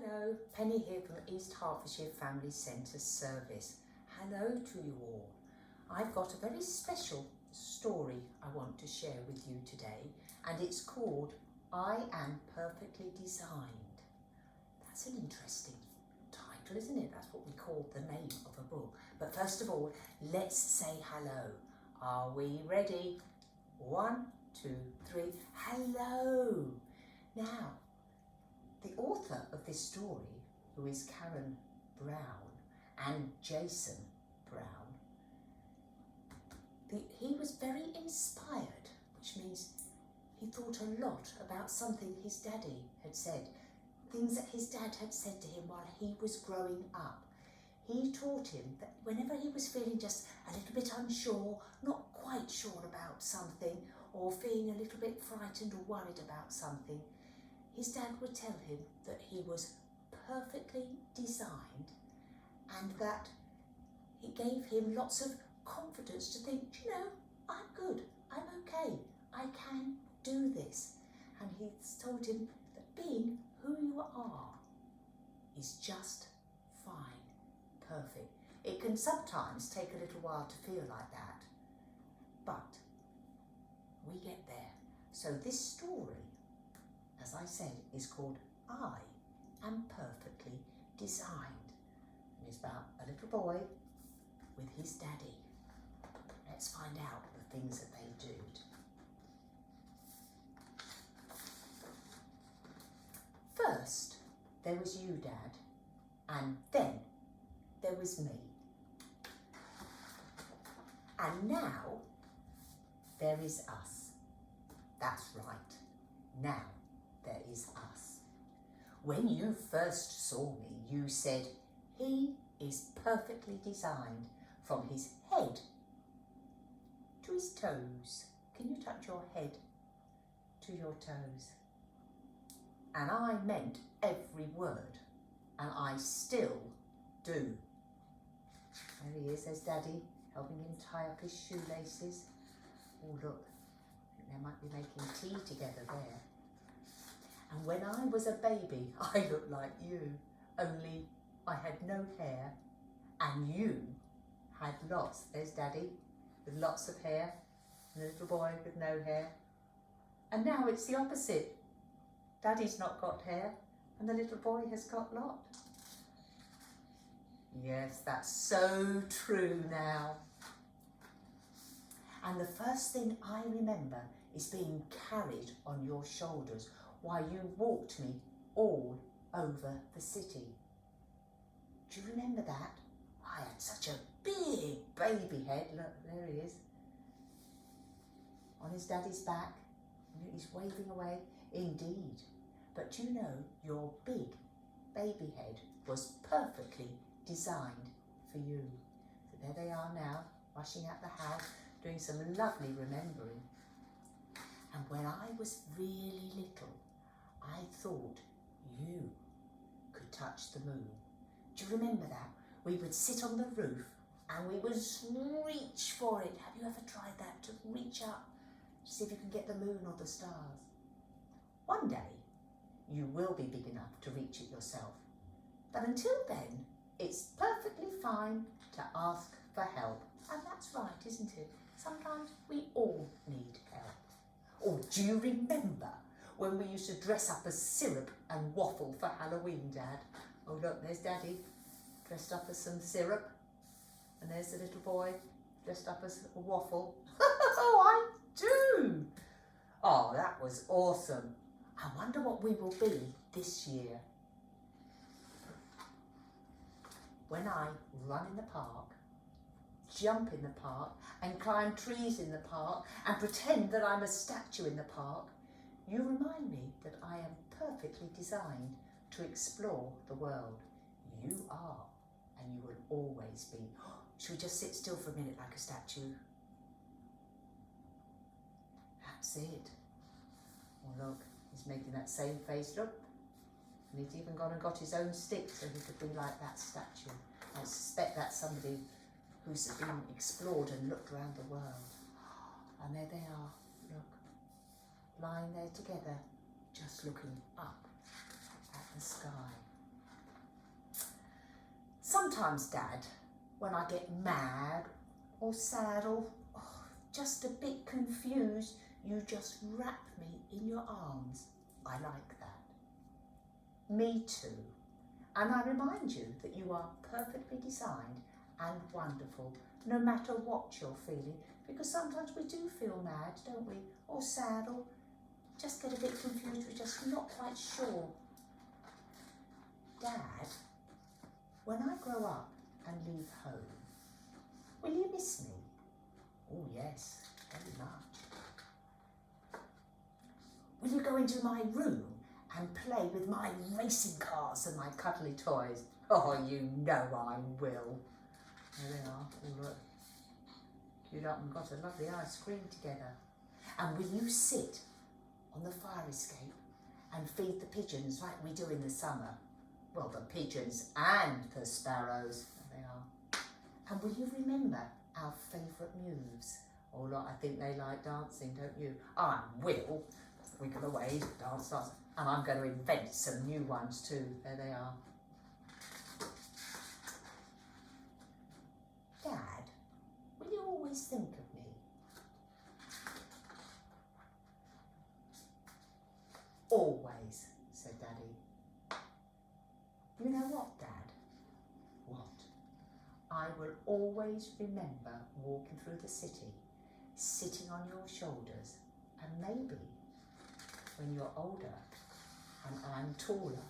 Hello, Penny here from East Hertfordshire Family Centre Service. Hello to you all. I've got a very special story I want to share with you today, and it's called I Am Perfectly Designed. That's an interesting title, isn't it? That's what we call the name of a book. But first of all, let's say hello. Are we ready? 1, 2, 3. Hello. Now, the author of this story, who is Karen Brown and Jason Brown, he was very inspired, which means he thought a lot about something his daddy had said, things that his dad had said to him while he was growing up. He taught him that whenever he was feeling just a little bit unsure, not quite sure about something, or feeling a little bit frightened or worried about something, his dad would tell him that he was perfectly designed, and that it gave him lots of confidence to think, you know, I'm good, I'm okay, I can do this. And he told him that being who you are is just fine, perfect. It can sometimes take a little while to feel like that, but we get there. So this story, as I said, is called I Am Perfectly Designed. And it's about a little boy with his daddy. Let's find out the things that they do. First, there was you, Dad, and then there was me. And now there is us. That's right. Now there is us. When you first saw me, you said, he is perfectly designed from his head to his toes. Can you touch your head to your toes? And I meant every word, and I still do. There he is, there's Daddy, helping him tie up his shoelaces. Oh look, I think they might be making tea together there. And when I was a baby, I looked like you, only I had no hair, and you had lots. There's Daddy, with lots of hair, and the little boy with no hair. And now it's the opposite. Daddy's not got hair, and the little boy has got lots. Yes, that's so true now. And the first thing I remember is being carried on your shoulders while you walked me all over the city. Do you remember that? I had such a big baby head. Look, there he is. On his daddy's back. He's waving away. Indeed. But you know, your big baby head was perfectly designed for you. So there they are now, rushing out the house, doing some lovely remembering. And when I was really little, I thought you could touch the moon. Do you remember that? We would sit on the roof and we would reach for it. Have you ever tried that, to reach up to see if you can get the moon or the stars? One day, you will be big enough to reach it yourself. But until then, it's perfectly fine to ask for help. And that's right, isn't it? Sometimes we all need help. Or do you remember when we used to dress up as syrup and waffle for Halloween, Dad? Oh look, there's Daddy, dressed up as some syrup. And there's the little boy, dressed up as a waffle. Oh, I do! Oh, that was awesome. I wonder what we will be this year. When I run in the park, jump in the park, and climb trees in the park, and pretend that I'm a statue in the park, you remind me that I am perfectly designed to explore the world. You are, and you will always be. Should we just sit still for a minute like a statue? That's it. Oh look, he's making that same face, look. And he's even gone and got his own stick so he could be like that statue. I suspect that's somebody who's been explored and looked around the world. And there they are, look, lying there together, just looking up at the sky. Sometimes, Dad, when I get mad or sad or just a bit confused, you just wrap me in your arms. I like that. Me too. And I remind you that you are perfectly designed and wonderful, no matter what you're feeling, because sometimes we do feel mad, don't we? Or sad, or just get a bit confused, we're just not quite sure. Dad, when I grow up and leave home, will you miss me? Oh yes, very much. Will you go into my room and play with my racing cars and my cuddly toys? Oh, you know I will. There they are, all right. Queued up and got a lovely ice cream together. And will you sit on the fire escape and feed the pigeons like we do in the summer? Well, the pigeons and the sparrows. There they are. And will you remember our favourite moves? Oh, look, I think they like dancing, don't you? I will. Wiggle away, dance, dance. And I'm going to invent some new ones too. There they are. Dad, will you always think of me? Always, said Daddy. You know what, Dad? What? I will always remember walking through the city, sitting on your shoulders, and maybe when you're older and I'm taller,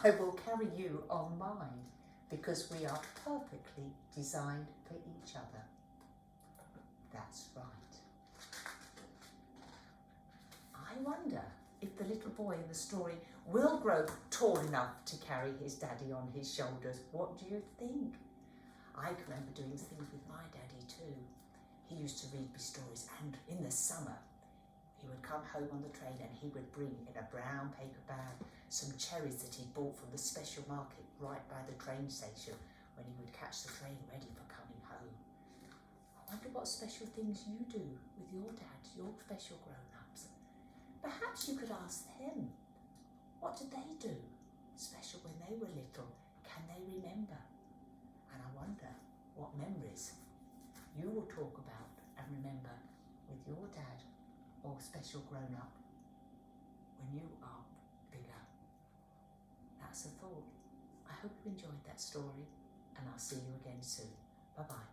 I will carry you on mine, because we are perfectly designed for each other. That's right. I wonder if the little boy in the story will grow tall enough to carry his daddy on his shoulders. What do you think? I can remember doing things with my daddy too. He used to read me stories, and in the summer he would come home on the train and he would bring in a brown paper bag some cherries that he bought from the special market right by the train station when he would catch the train ready for coming home. I wonder what special things you do with your dad, your special grown-ups. Perhaps you could ask them, what did they do special when they were little? Can they remember? And I wonder what memories you will talk about and remember with your dad or special grown-up when you are bigger. That's a thought. I hope you enjoyed that story, and I'll see you again soon. Bye-bye.